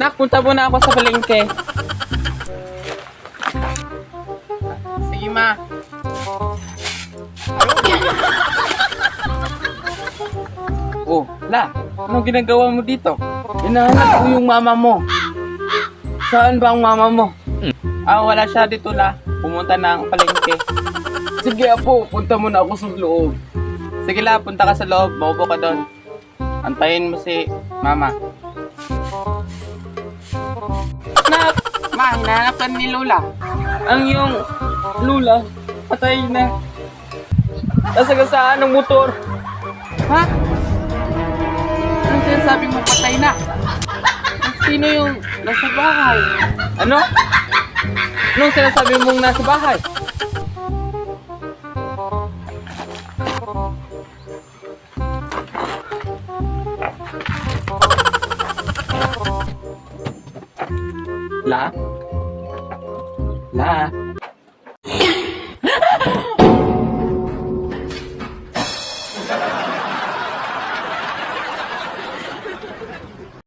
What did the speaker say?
Nak, punta muna ako sa palengke. Sige, ma. Oh, La, anong ginagawa mo dito? Hinahanap ko yung mama mo. Saan ba ang mama mo? Wala siya dito, La. Pumunta na ang palengke. Sige, Apo, punta muna ako sa loob. Sige, La, punta ka sa loob. Maupo ka doon. Antayin mo si mama. Nak! Ma, hinahanap ka ni Lola. Ang iyong Lola, patay na. Nasagasaan ng motor. Ha? Anong sinasabing mo patay na? Sino yung nasa bahay? Ano? Anong sinasabi mong nasa bahay? La? La?